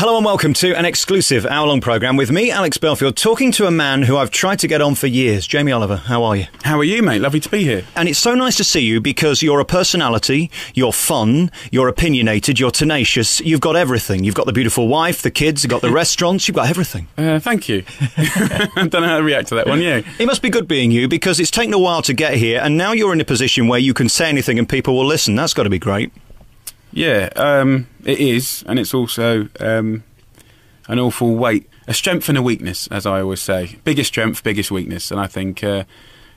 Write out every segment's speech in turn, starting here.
Hello and welcome to an exclusive hour-long programme with me, Alex Belfield, talking to a man who I've tried to get on for years. Jamie Oliver, how are you? How are you, mate? Lovely to be here. And it's so nice to see you because you're a personality, you're fun, you're opinionated, you're tenacious, you've got everything. You've got the beautiful wife, the kids, you've got the restaurants, you've got everything. Thank you. I don't know how to react to that one, yeah. It must be good being you because it's taken a while to get here and now you're in a position where you can say anything and people will listen. That's got to be great. Yeah, it is, and it's also an awful weight, a strength and a weakness, as I always say. Biggest strength, biggest weakness, and I think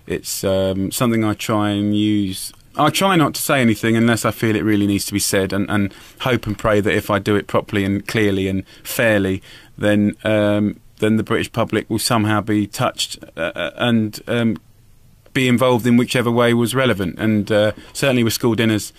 it's something I try and use. I try not to say anything unless I feel it really needs to be said, and hope and pray that if I do it properly and clearly and fairly, then the British public will somehow be touched and be involved in whichever way was relevant. And certainly with school dinners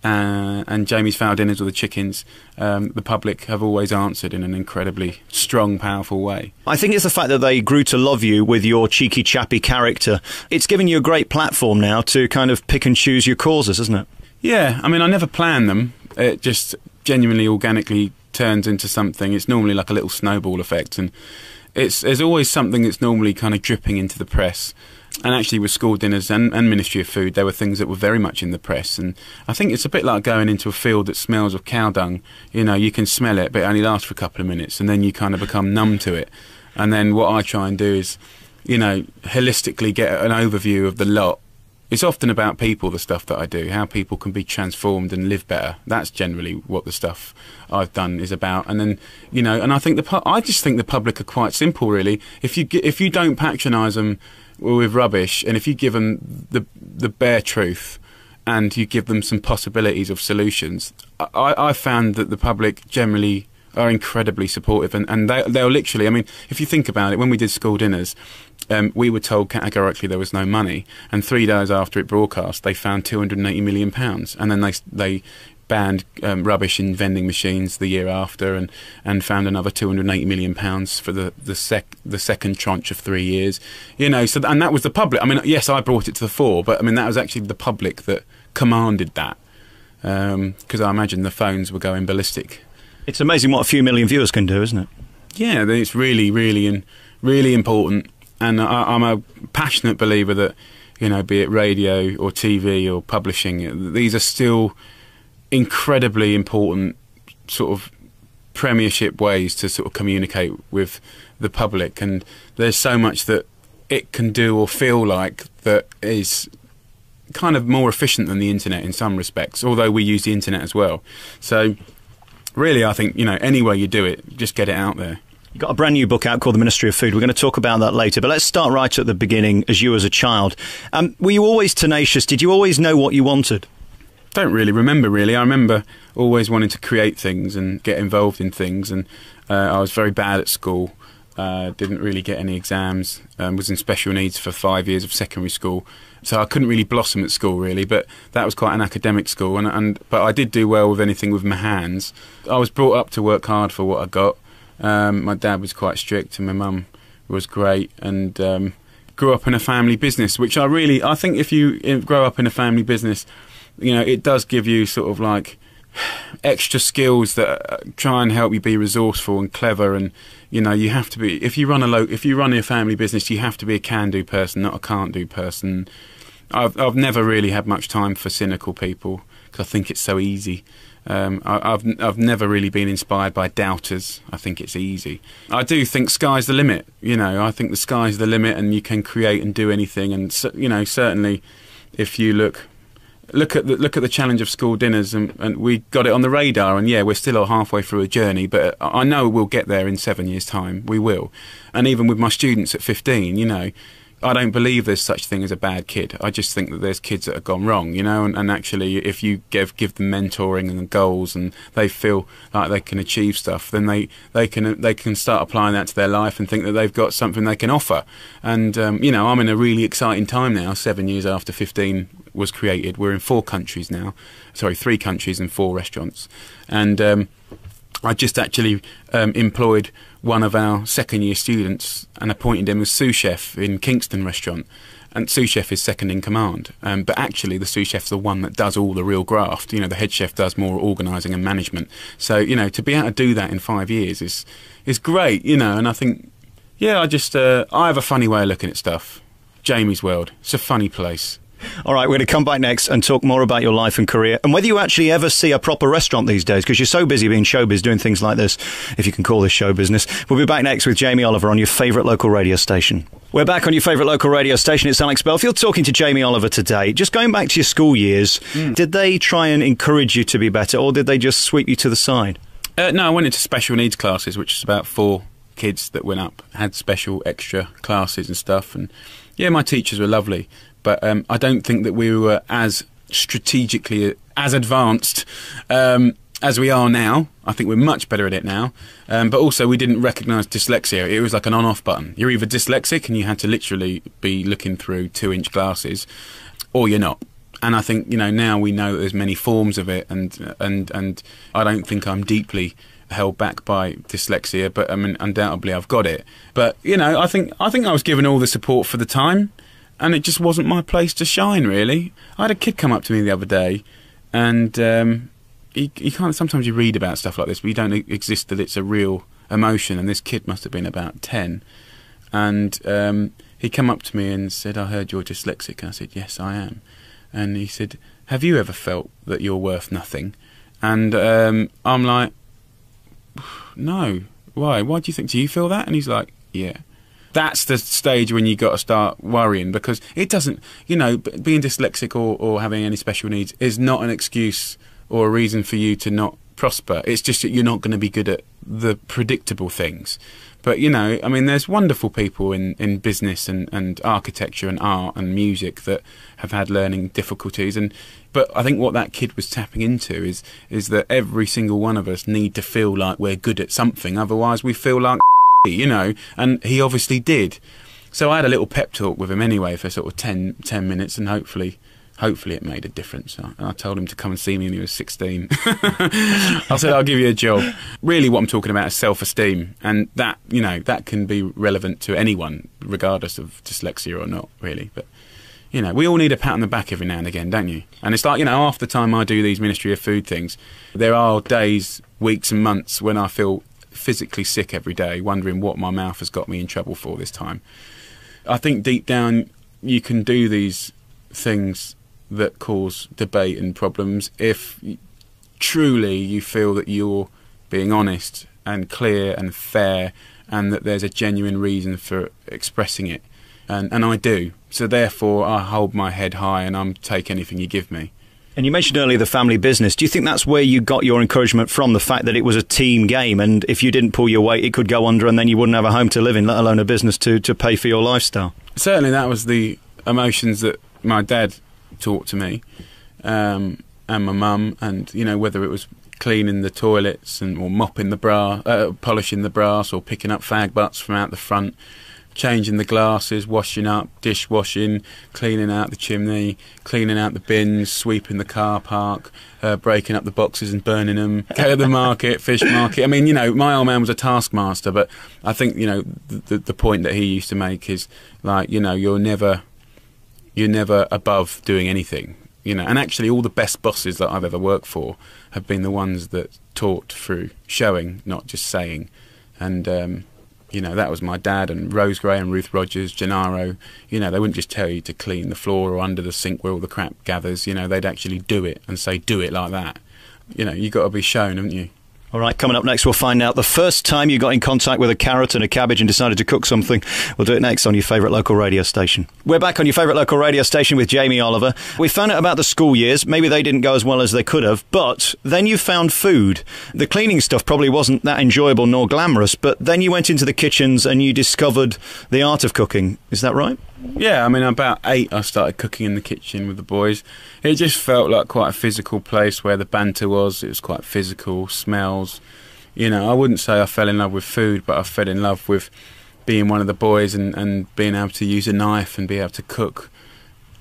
and Jamie's foul dinners with the chickens, the public have always answered in an incredibly strong, powerful way. I think it's the fact that they grew to love you with your cheeky, chappy character. It's given you a great platform now to kind of pick and choose your causes, isn't it? Yeah, I mean, I never plan them. It just genuinely, organically turns into something. It's normally like a little snowball effect, and there's always something that's normally kind of dripping into the press. And actually with school dinners and Ministry of Food, there were things that were very much in the press. And I think it's a bit like going into a field that smells of cow dung. You know, you can smell it, but it only lasts for a couple of minutes, and then you kind of become numb to it. And then what I try and do is, you know, holistically get an overview of the lot. It's often about people, the stuff that I do, how people can be transformed and live better. That's generally what the stuff I've done is about. And then, you know, and I think I just think the public are quite simple, really. If you don't patronise them with rubbish, and if you give them the bare truth and you give them some possibilities of solutions, I found that the public generally are incredibly supportive, and they'll literally, I mean, if you think about it, when we did school dinners, we were told categorically there was no money, and 3 days after it broadcast they found £280 million, and then they banned rubbish in vending machines the year after, and found another £280 million for the second tranche of 3 years. You know, so and that was the public. I mean, yes, I brought it to the fore, but I mean that was actually the public that commanded that, because I imagine the phones were going ballistic. It's amazing what a few million viewers can do, isn't it? Yeah, it's really, really, really important, and I'm a passionate believer that, you know, be it radio or TV or publishing, these are still incredibly important sort of premiership ways to sort of communicate with the public, and there's so much that it can do or feel like that is kind of more efficient than the internet in some respects, although we use the internet as well. So really, I think, you know, any way you do it, just get it out there. You've got a brand new book out called The Ministry of Food. We're going to talk about that later, but let's start right at the beginning, as you as a child. Were you always tenacious? Did you always know what you wanted? Don't really remember, really. I remember always wanting to create things and get involved in things, and I was very bad at school, didn't really get any exams, was in special needs for 5 years of secondary school, so I couldn't really blossom at school, really, but that was quite an academic school, but I did do well with anything with my hands. I was brought up to work hard for what I got. My dad was quite strict and my mum was great, and grew up in a family business, which I think if you grow up in a family business, you know, it does give you sort of like extra skills that try and help you be resourceful and clever, and you know, you have to be, if you run a family business, you have to be a can-do person, not a can't-do person. I've never really had much time for cynical people because I think it's so easy. I've never really been inspired by doubters. I think it's easy. I do think sky's the limit. You know, I think the sky's the limit, and you can create and do anything. And you know, certainly, if you look at the challenge of school dinners, and we got it on the radar, and yeah, we're still halfway through a journey, but I know we'll get there in 7 years' time. We will. And even with my students at 15, you know, I don't believe there's such thing as a bad kid. I just think that there's kids that have gone wrong, you know, and actually if you give them mentoring and goals, and they feel like they can achieve stuff, then they can start applying that to their life and think that they've got something they can offer. And you know, I'm in a really exciting time now, 7 years after 15 was created. We're in 4 countries now, sorry, 3 countries and 4 restaurants, and I just actually employed one of our second-year students and appointed him as sous chef in Kingston restaurant. And sous chef is second in command. But actually, the sous chef's the one that does all the real graft. You know, the head chef does more organising and management. So, you know, to be able to do that in 5 years is great, you know. And I think, yeah, I have a funny way of looking at stuff. Jamie's world. It's a funny place. All right, we're going to come back next and talk more about your life and career and whether you actually ever see a proper restaurant these days, because you're so busy being showbiz doing things like this, if you can call this show business. We'll be back next with Jamie Oliver on your favourite local radio station. We're back on your favourite local radio station. It's Alex Belfield talking to Jamie Oliver today. Just going back to your school years, did they try and encourage you to be better, or did they just sweep you to the side? No, I went into special needs classes, which is about 4 kids that went up, had special extra classes and stuff. And yeah, my teachers were lovely. But I don't think that we were as strategically as advanced as we are now. I think we're much better at it now. But also, we didn't recognise dyslexia. It was like an on-off button. You're either dyslexic and you had to literally be looking through 2-inch glasses, or you're not. And I think, you know, now we know that there's many forms of it, and I don't think I'm deeply held back by dyslexia, but I mean, undoubtedly I've got it. But you know, I think I was given all the support for the time. And it just wasn't my place to shine, really. I had a kid come up to me the other day, and he can't. Sometimes you read about stuff like this, but you don't exist that it's a real emotion. And this kid must have been about 10, and he came up to me and said, "I heard you're dyslexic." And I said, "Yes, I am." And he said, "Have you ever felt that you're worth nothing?" And I'm like, "No. Why? Why do you think? Do you feel that?" And he's like, "Yeah." That's the stage when you got to start worrying, because it doesn't, you know, being dyslexic or having any special needs is not an excuse or a reason for you to not prosper. It's just that you're not going to be good at the predictable things. But, you know, I mean, there's wonderful people in business and architecture and art and music that have had learning difficulties. But I think what that kid was tapping into is that every single one of us need to feel like we're good at something. Otherwise, we feel like you know, and he obviously did. So I had a little pep talk with him anyway for sort of 10 minutes, and hopefully it made a difference. I told him to come and see me when he was 16. I said, "I'll give you a job." Really what I'm talking about is self-esteem, and that, you know, that can be relevant to anyone, regardless of dyslexia or not, really. But, you know, we all need a pat on the back every now and again, don't you? And it's like, you know, half the time I do these Ministry of Food things, there are days, weeks and months when I feel physically sick every day, wondering what my mouth has got me in trouble for this time. I think deep down you can do these things that cause debate and problems if truly you feel that you're being honest and clear and fair, and that there's a genuine reason for expressing it. And I do. So therefore I hold my head high and I'm take anything you give me. And you mentioned earlier the family business. Do you think that's where you got your encouragement from, the fact that it was a team game, and if you didn't pull your weight, it could go under and then you wouldn't have a home to live in, let alone a business to pay for your lifestyle? Certainly that was the emotions that my dad taught to me, and my mum, and, you know, whether it was cleaning the toilets or mopping the brass, polishing the brass, or picking up fag butts from out the front, changing the glasses, washing up, dishwashing, cleaning out the chimney, cleaning out the bins, sweeping the car park, breaking up the boxes and burning them, go to the market, fish market. I mean, you know, my old man was a taskmaster, but I think, you know, the point that he used to make is, like, you know, you're never above doing anything, you know. And actually all the best bosses that I've ever worked for have been the ones that taught through showing, not just saying. And you know, that was my dad, and Rose Gray and Ruth Rogers, Gennaro. You know, they wouldn't just tell you to clean the floor or under the sink where all the crap gathers. You know, they'd actually do it and say, "Do it like that." You know, you got to be shown, haven't you? All right, coming up next, we'll find out the first time you got in contact with a carrot and a cabbage and decided to cook something. We'll do it next on your favourite local radio station. We're back on your favourite local radio station with Jamie Oliver. We found out about the school years. Maybe they didn't go as well as they could have, but then you found food. The cleaning stuff probably wasn't that enjoyable nor glamorous, but then you went into the kitchens and you discovered the art of cooking. Is that right? Yeah, I mean, about 8 I started cooking in the kitchen with the boys. It just felt like quite a physical place where the banter was. It was quite physical, smells. You know, I wouldn't say I fell in love with food, but I fell in love with being one of the boys and being able to use a knife and be able to cook.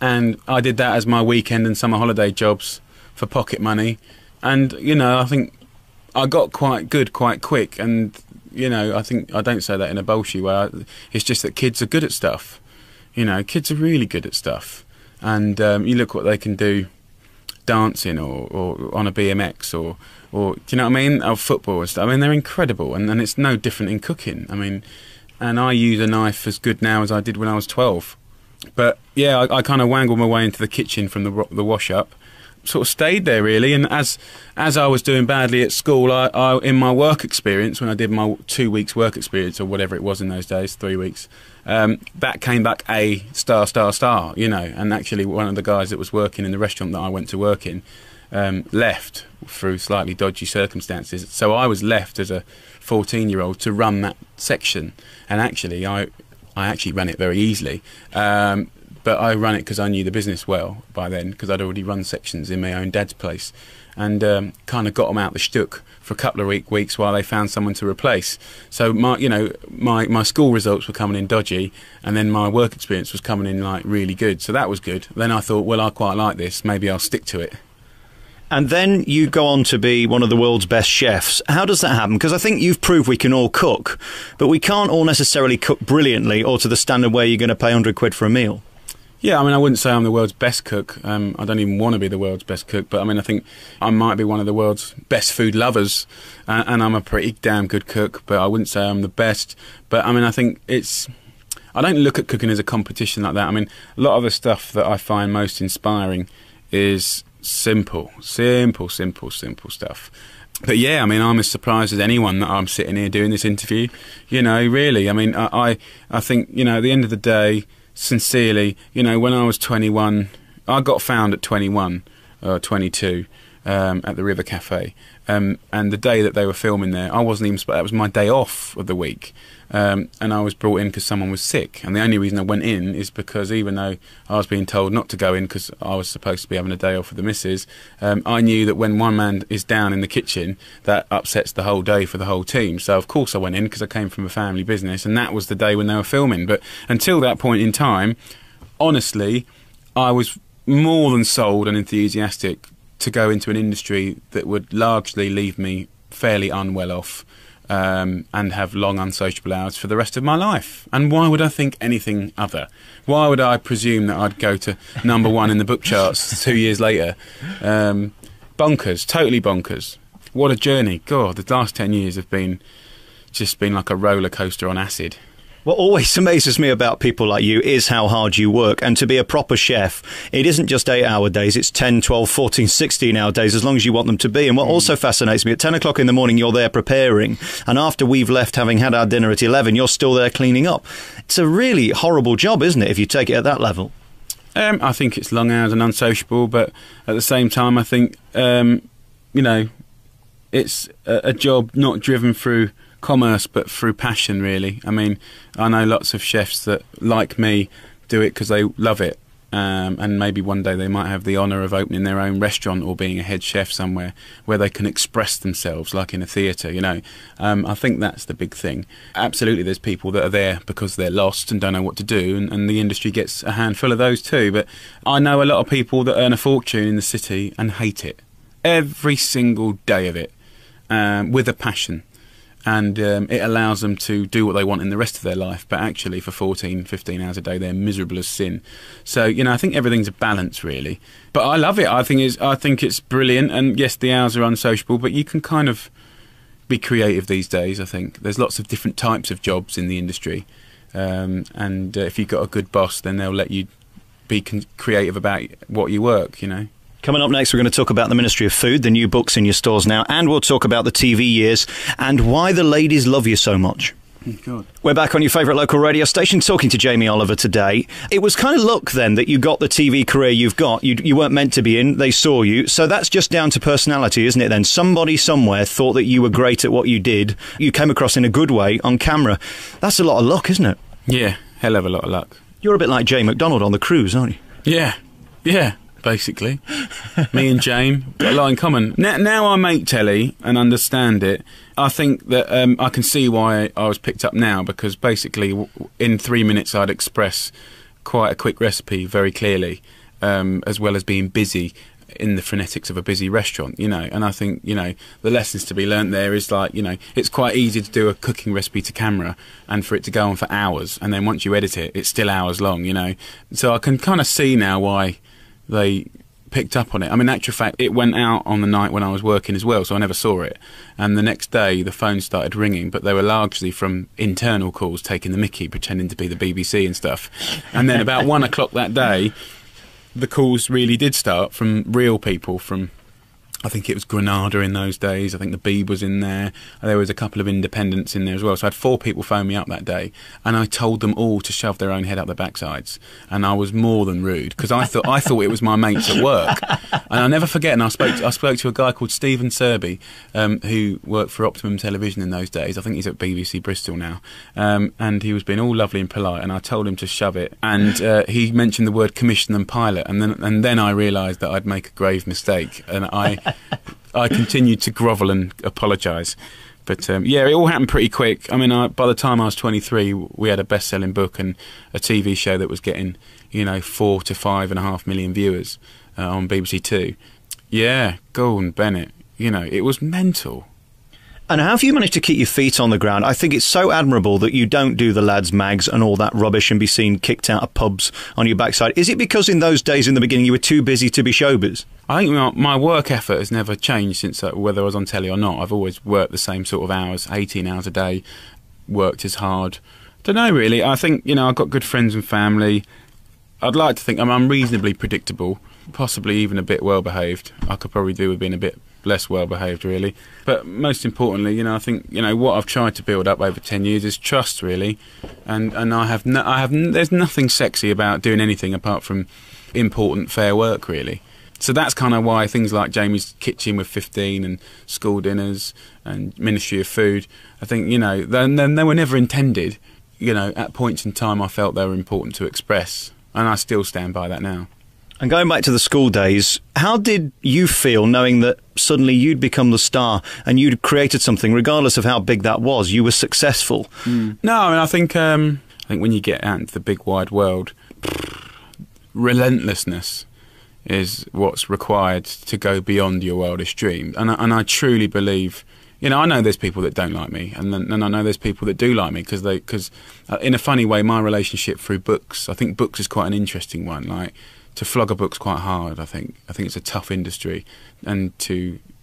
And I did that as my weekend and summer holiday jobs for pocket money. And, you know, I think I got quite good quite quick, and I think I don't say that in a bullshit way. It's just that kids are good at stuff. Kids are really good at stuff, and you look what they can do, dancing or on a BMX or do you know what I mean? Or football and stuff. I mean, they're incredible, and it's no different in cooking. I mean, and I use a knife as good now as I did when I was 12. But yeah, I kind of wangled my way into the kitchen from the wash up. Sort of stayed there really, and as I was doing badly at school, I in my work experience, when I did my 2 weeks work experience or whatever it was in those days, 3 weeks, that came back a star, and actually one of the guys that was working in the restaurant that I went to work in left through slightly dodgy circumstances, so I was left as a 14-year-old to run that section, and actually I actually ran it very easily. But I ran it because I knew the business well by then, because I'd already run sections in my own dad's place, and kind of got them out the shtuck for a couple of weeks while they found someone to replace. So my school results were coming in dodgy, and then my work experience was coming in like really good. So that was good. Then I thought, well, I quite like this. Maybe I'll stick to it. And then you go on to be one of the world's best chefs. How does that happen? Because I think you've proved we can all cook, but we can't all necessarily cook brilliantly or to the standard where you're going to pay 100 quid for a meal. Yeah, I mean, I wouldn't say I'm the world's best cook. I don't even want to be the world's best cook, but I mean, I think I might be one of the world's best food lovers, and I'm a pretty damn good cook, but I wouldn't say I'm the best. But I mean, I think I don't look at cooking as a competition like that. I mean, a lot of the stuff that I find most inspiring is simple stuff. But yeah, I mean, I'm as surprised as anyone that I'm sitting here doing this interview. Really. I mean, I think, at the end of the day, sincerely, when I was 21, I got found at 21 or 22 at the River Cafe, and the day that they were filming there, I wasn't even, that was my day off of the week, and I was brought in because someone was sick, and the only reason I went in is because even though I was being told not to go in because I was supposed to be having a day off with the missus, I knew that when one man is down in the kitchen, that upsets the whole day for the whole team. So of course I went in because I came from a family business, and that was the day when they were filming. But until that point in time, honestly, I was more than sold and enthusiastic to go into an industry that would largely leave me fairly unwell off, and have long unsociable hours for the rest of my life. And why would I think anything other? Why would I presume that I'd go to #1 in the book charts 2 years later? Bonkers, totally bonkers. What a journey. God, the last 10 years have just been like a roller coaster on acid. What always amazes me about people like you is how hard you work. And to be a proper chef, it isn't just 8-hour days, it's 10, 12, 14, 16-hour days, as long as you want them to be. And what also fascinates me, at 10 o'clock in the morning, you're there preparing. And after we've left, having had our dinner at 11, you're still there cleaning up. It's a really horrible job, isn't it, if you take it at that level? I think it's long hours and unsociable, but at the same time, I think, it's a job not driven through commerce but through passion, really. I mean, I know lots of chefs that, like me, do it because they love it, and maybe one day they might have the honour of opening their own restaurant or being a head chef somewhere where they can express themselves like in a theatre, I think that's the big thing. Absolutely, there's people that are there because they're lost and don't know what to do, and the industry gets a handful of those too. But I know a lot of people that earn a fortune in the city and hate it every single day of it, with a passion. And it allows them to do what they want in the rest of their life, but actually for 14, 15 hours a day they're miserable as sin. So I think everything's a balance, really. But I love it. I think it's brilliant, and yes, the hours are unsociable, but you can kind of be creative these days. I think there's lots of different types of jobs in the industry, and if you've got a good boss, then they'll let you be creative about what you work. Coming up next, we're going to talk about the Ministry of Food, the new books in your stores now, and we'll talk about the TV years and why the ladies love you so much. God. We're back on your favourite local radio station talking to Jamie Oliver today. It was kind of luck then that you got the TV career you've got. You weren't meant to be in, they saw you. So that's just down to personality, isn't it then? Somebody somewhere thought that you were great at what you did. You came across in a good way on camera. That's a lot of luck, isn't it? Yeah, hell of a lot of luck. You're a bit like Jay McDonald on The Cruise, aren't you? Yeah. Basically, me and Jane got a lot in common. Now I make telly and understand it. I think that I can see why I was picked up now, because basically in 3 minutes I'd express quite a quick recipe very clearly, as well as being busy in the phonetics of a busy restaurant, you know. And I think, you know, the lessons to be learnt there is like, you know, it's quite easy to do a cooking recipe to camera and for it to go on for hours, and then once you edit it, it's still hours long, you know. So I can kind of see now why they picked up on it. I mean, in actual fact, it went out on the night when I was working as well, so I never saw it. And the next day, the phone started ringing, but they were largely from internal calls taking the mickey, pretending to be the BBC and stuff. And then about 1 o'clock that day, the calls really did start from real people from, I think it was Granada in those days. I think the Beeb was in there. There was a couple of independents in there as well. So I had 4 people phone me up that day, and I told them all to shove their own head up their backsides. And I was more than rude because I thought it was my mates at work. And I'll never forget. And I spoke to a guy called Stephen Serby, who worked for Optimum Television in those days. I think he's at BBC Bristol now. And he was being all lovely and polite. And I told him to shove it. And he mentioned the word commission and pilot. And then I realised that I'd make a grave mistake. And I continued to grovel and apologise. But yeah, it all happened pretty quick. I mean, by the time I was 23, we had a best-selling book and a TV show that was getting, you know, 4 to 5.5 million viewers on BBC Two. Yeah, Gordon Bennett. You know, it was mental. And how have you managed to keep your feet on the ground? I think it's so admirable that you don't do the lads' mags and all that rubbish and be seen kicked out of pubs on your backside. Is it because in those days in the beginning you were too busy to be showbiz? I think my work effort has never changed since whether I was on telly or not. I've always worked the same sort of hours, 18 hours a day, worked as hard. Don't know, really. I think, you know, I've got good friends and family. I'd like to think I'm reasonably predictable, possibly even a bit well-behaved. I could probably do with being a bit less well-behaved, really. But most importantly, you know, I think, you know, what I've tried to build up over 10 years is trust, really. And there's nothing sexy about doing anything apart from important, fair work, really. So that's kind of why things like Jamie's Kitchen with 15 and school dinners and Ministry of Food, I think, you know, they were never intended. You know, at points in time I felt they were important to express, and I still stand by that now. And going back to the school days, how did you feel knowing that suddenly you'd become the star and you'd created something, regardless of how big that was? You were successful. No, I mean, I think when you get out into the big wide world, relentlessness is what's required to go beyond your wildest dream. And I truly believe, you know, I know there's people that don't like me, and I know there's people that do like me because in a funny way, my relationship through books, I think books is quite an interesting one. Like, to flog a book's quite hard. I think it's a tough industry, and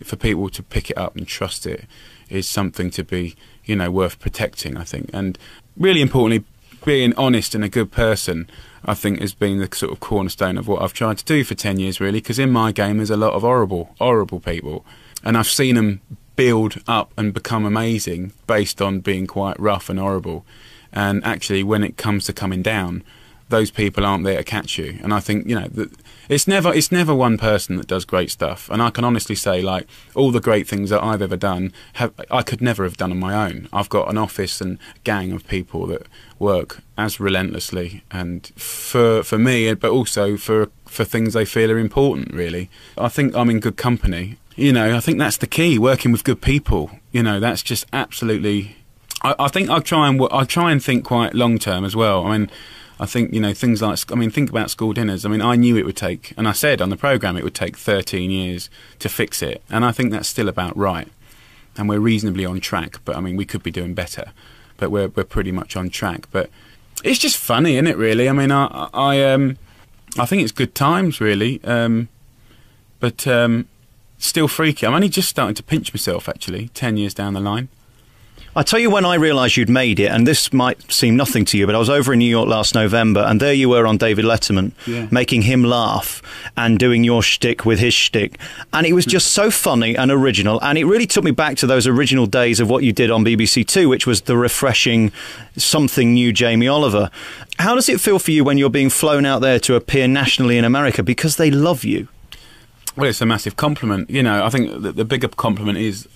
for people to pick it up and trust it is something to be, you know, worth protecting, I think. And really importantly, being honest and a good person, I think, has been the sort of cornerstone of what I've tried to do for 10 years, really, because in my game there's a lot of horrible people, and I've seen them build up and become amazing based on being quite rough and horrible. And actually, when it comes to coming down, those people aren't there to catch you. And I think, you know, that it's never one person that does great stuff. And I can honestly say, like, all the great things that I've ever done, I could never have done on my own. I've got an office and gang of people that work as relentlessly and for me, but also for things they feel are important, really. I think I'm in good company. You know, I think that's the key, working with good people. You know, that's just absolutely... I think I try and think quite long term as well. I mean, I think, you know, things like, I mean, think about school dinners. I mean, I knew it would take, and I said on the programme it would take 13 years to fix it. And I think that's still about right. And we're reasonably on track. But, I mean, we could be doing better. But we're pretty much on track. But it's just funny, isn't it, really? I mean, I think it's good times, really. But still freaky. I'm only just starting to pinch myself, actually, 10 years down the line. I tell you when I realised you'd made it, and this might seem nothing to you, but I was over in New York last November, and there you were on David Letterman, making him laugh and doing your shtick with his shtick. And it was just so funny and original, and it really took me back to those original days of what you did on BBC Two, which was the refreshing something new Jamie Oliver. How does it feel for you when you're being flown out there to appear nationally in America because they love you? Well, it's a massive compliment. You know, I think the bigger compliment is...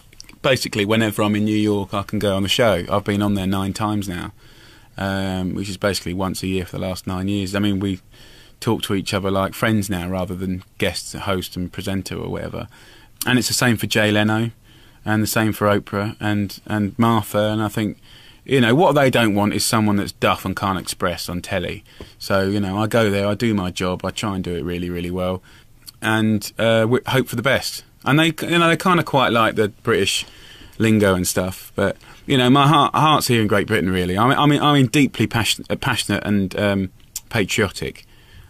basically, whenever I'm in New York, I can go on the show. I've been on there 9 times now, which is basically once a year for the last 9 years. I mean, we talk to each other like friends now rather than guests, host and presenter or whatever. And it's the same for Jay Leno and the same for Oprah and Martha. And I think, you know, what they don't want is someone that's duff and can't express on telly. So, you know, I go there, I do my job, I try and do it really, really well. and hope for the best. And they kind of quite like the British lingo and stuff. But my heart's here in Great Britain. Really, I mean, deeply passionate and patriotic.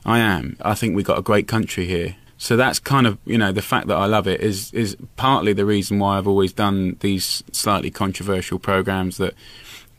I am. I think we've got a great country here. So that's kind of, the fact that I love it is partly the reason why I've always done these slightly controversial programmes that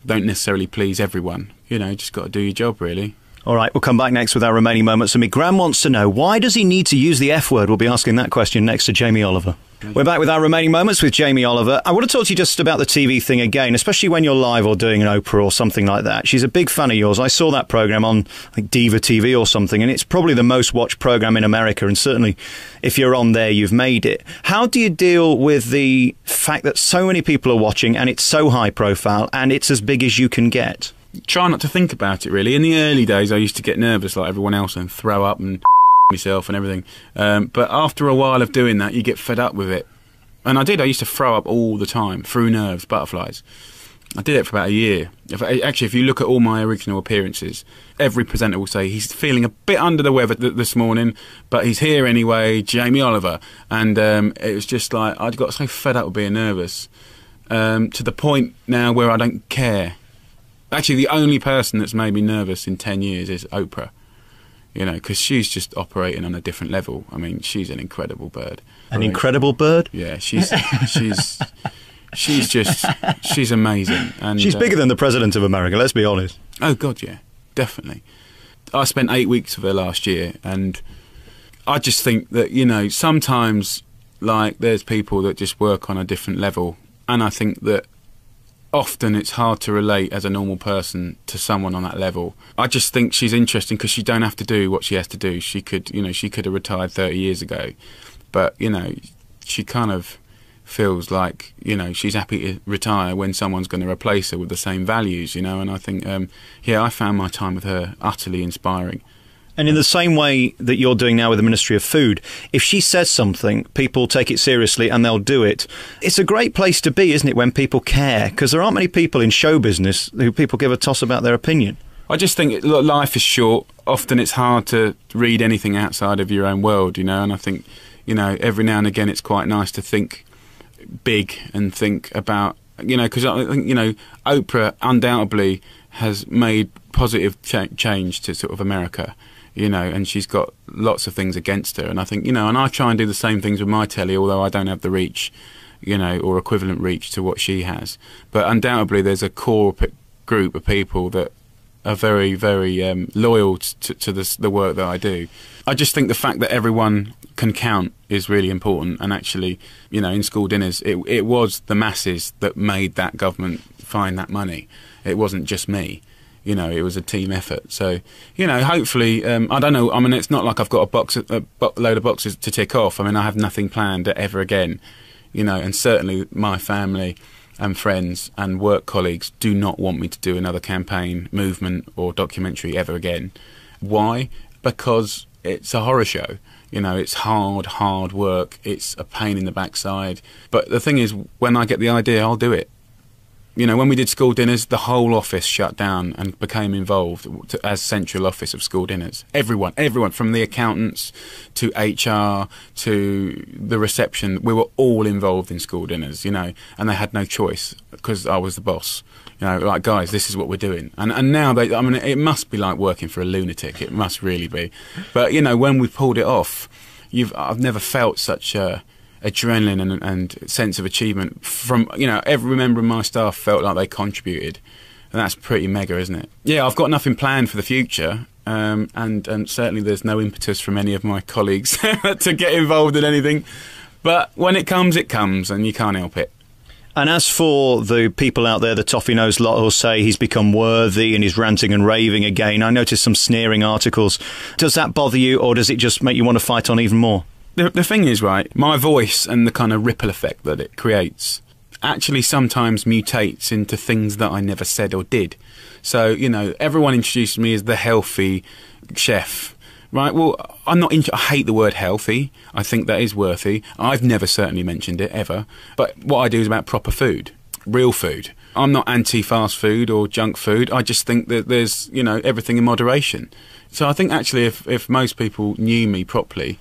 don't necessarily please everyone. Just got to do your job, really. All right, we'll come back next with our remaining moments. And me, Graham wants to know, why does he need to use the F word? We'll be asking that question next to Jamie Oliver. We're back with our remaining moments with Jamie Oliver. I want to talk to you just about the TV thing again, especially when you're live or doing an Oprah or something like that. She's a big fan of yours. I saw that programme on Diva TV or something, and it's probably the most watched programme in America, and certainly if you're on there, you've made it. How do you deal with the fact that so many people are watching and it's so high profile and it's as big as you can get? Try not to think about it, really. In the early days, I used to get nervous like everyone else and throw up and myself and everything. But after a while of doing that, you get fed up with it. And I did. I used to throw up all the time, through nerves, butterflies. I did it for about a year. If you look at all my original appearances, every presenter will say he's feeling a bit under the weather this morning, but he's here anyway, Jamie Oliver. And it was just like, I got so fed up with being nervous, to the point now where I don't care. Actually, the only person that's made me nervous in 10 years is Oprah, because she's just operating on a different level. I mean, she's an incredible bird. Incredible bird? Yeah, she's amazing. And she's bigger than the President of America, let's be honest. Oh, God, yeah, definitely. I spent 8 weeks with her last year, and I just think that, sometimes, there's people that just work on a different level, and I think that often it's hard to relate as a normal person to someone on that level. I just think she's interesting because she don't have to do what she has to do. She could have retired 30 years ago, but she kind of feels like she's happy to retire when someone's going to replace her with the same values. And I think I found my time with her utterly inspiring. And in the same way that you're doing now with the Ministry of Food, if she says something, people take it seriously and they'll do it. It's a great place to be, isn't it, when people care? Because there aren't many people in show business who people give a toss about their opinion. I just think life is short. Often it's hard to read anything outside of your own world, and I think, every now and again it's quite nice to think big and think about, because I think, Oprah undoubtedly has made positive change to sort of America. And she's got lots of things against her. And I think, and I try and do the same things with my telly, although I don't have the reach, or equivalent reach to what she has. But undoubtedly there's a core group of people that are very, very loyal to the work that I do. I just think the fact that everyone can count is really important. And actually, in school dinners, it was the masses that made that government find that money. It wasn't just me. It was a team effort. So, hopefully, I don't know. I mean, it's not like I've got a load of boxes to tick off. I mean, I have nothing planned ever again. And certainly my family and friends and work colleagues do not want me to do another campaign, movement or documentary ever again. Why? Because it's a horror show. It's hard work. It's a pain in the backside. But the thing is, when I get the idea, I'll do it. When we did school dinners, the whole office shut down and became involved as central office of school dinners. Everyone, from the accountants to HR to the reception, we were all involved in school dinners, and they had no choice because I was the boss. Guys, this is what we're doing. And now, it must be like working for a lunatic. It must really be. But, when we pulled it off, I've never felt such a adrenaline and sense of achievement from, every member of my staff felt like they contributed, and that's pretty mega, isn't it? Yeah, I've got nothing planned for the future, and certainly there's no impetus from any of my colleagues to get involved in anything, but when it comes, and you can't help it. And as for the people out there, the toffee-nosed lot who'll say he's become worthy and he's ranting and raving again, I noticed some sneering articles. Does that bother you, or does it just make you want to fight on even more? The thing is, right, my voice and the kind of ripple effect that it creates actually sometimes mutates into things that I never said or did. So, everyone introduces me as the healthy chef, right? Well, I hate the word healthy. I think that is worthy. I've never certainly mentioned it, ever. But what I do is about proper food, real food. I'm not anti-fast food or junk food. I just think that there's, everything in moderation. So I think actually if most people knew me properly,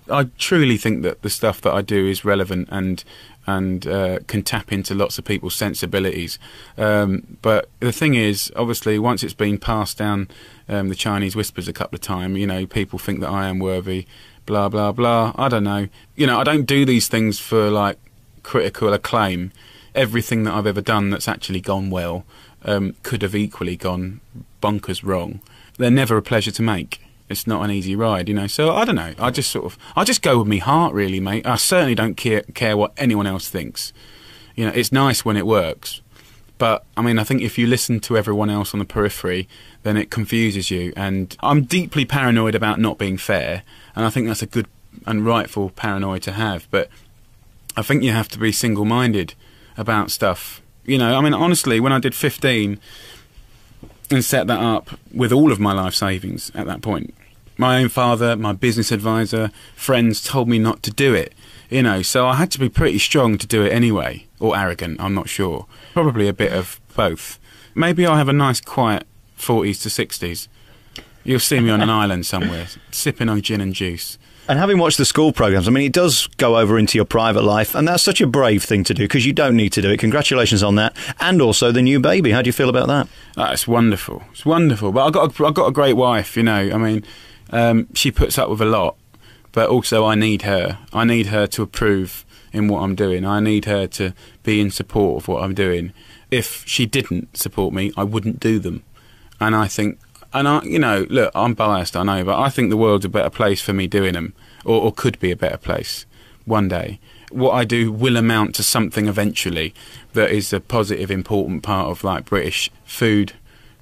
I truly think that the stuff that I do is relevant and can tap into lots of people's sensibilities. But the thing is, obviously, once it's been passed down the Chinese whispers a couple of times, you know, people think that I am worthy, blah, blah, blah. I don't know. You know, I don't do these things for, like, critical acclaim. Everything that I've ever done that's actually gone well could have equally gone bonkers wrong. They're never a pleasure to make. It's not an easy ride, you know. So I don't know. I just go with me heart, really, mate. I certainly don't care what anyone else thinks. You know, it's nice when it works, but I mean, I think if you listen to everyone else on the periphery, then it confuses you. And I'm deeply paranoid about not being fair, and I think that's a good and rightful paranoia to have. But I think you have to be single-minded about stuff. You know, I mean, honestly, when I did 15 and set that up with all of my life savings at that point, my own father, my business advisor, friends told me not to do it. You know, so I had to be pretty strong to do it anyway, or arrogant, I'm not sure. Probably a bit of both. Maybe I'll have a nice quiet 40s to 60s. You'll see me on an island somewhere, sipping on gin and juice. And having watched the school programmes, I mean, it does go over into your private life, and that's such a brave thing to do, because you don't need to do it. Congratulations on that. And also the new baby. How do you feel about that? It's wonderful. It's wonderful. But I've got a great wife, you know. I mean, she puts up with a lot, but also I need her. I need her to approve in what I'm doing. I need her to be in support of what I'm doing. If she didn't support me, I wouldn't do them. And I think... And you know, look, I'm biased, I know, but I think the world's a better place for me doing them, or could be a better place one day. What I do will amount to something eventually that is a positive, important part of, like, British food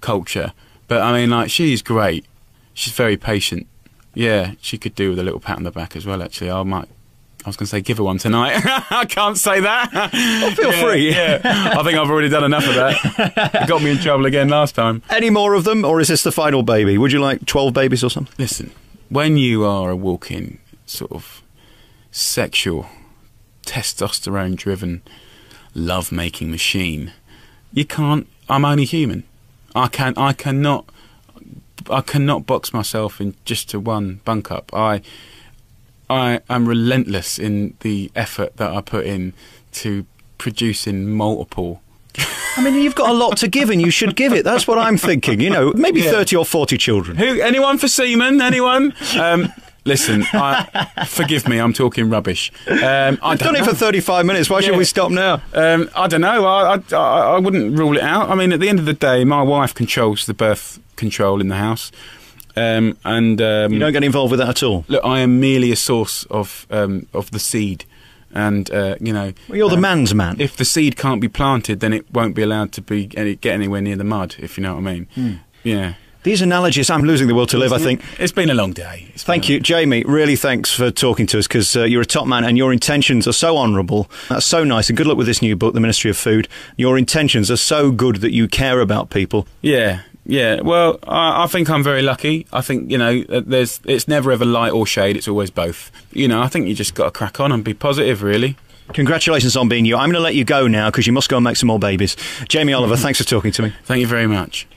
culture. But I mean, like, she's great. She's very patient. Yeah, she could do with a little pat on the back as well. Actually, I was going to say give her one tonight. I can't say that. Well, feel free. Yeah, I think I've already done enough of that. It got me in trouble again last time. Any more of them, or is this the final baby? Would you like 12 babies or something? Listen, when you are a walking sort of sexual, testosterone-driven, love-making machine, you can't. I'm only human. I cannot box myself in just to one bunk up. I am relentless in the effort that I put in to producing multiple. I mean, you've got a lot to give, and you should give it. That's what I'm thinking. You know, maybe 30 or 40 children. Anyone for semen? Anyone? Listen, forgive me, I'm talking rubbish. I've done it for 35 minutes. Why should we stop now? I don't know. I wouldn't rule it out. I mean, at the end of the day, my wife controls the birth control in the house. You don't get involved with that at all? Look, I am merely a source of the seed. And, you know... Well, you're the man's man. If the seed can't be planted, then it won't be allowed to get anywhere near the mud, if you know what I mean. Yeah. These analogies, I'm losing the will to live, I think. It's been a long day. Thank you, Jamie. Really thanks for talking to us, because you're a top man and your intentions are so honourable. That's so nice. And good luck with this new book, The Ministry of Food. Your intentions are so good that you care about people. Yeah. Yeah, well, I think I'm very lucky. I think, you know, it's never ever light or shade, it's always both. You know, I think you just got to crack on and be positive, really. Congratulations on being you. I'm going to let you go now because you must go and make some more babies. Jamie Oliver, thanks for talking to me. Thank you very much.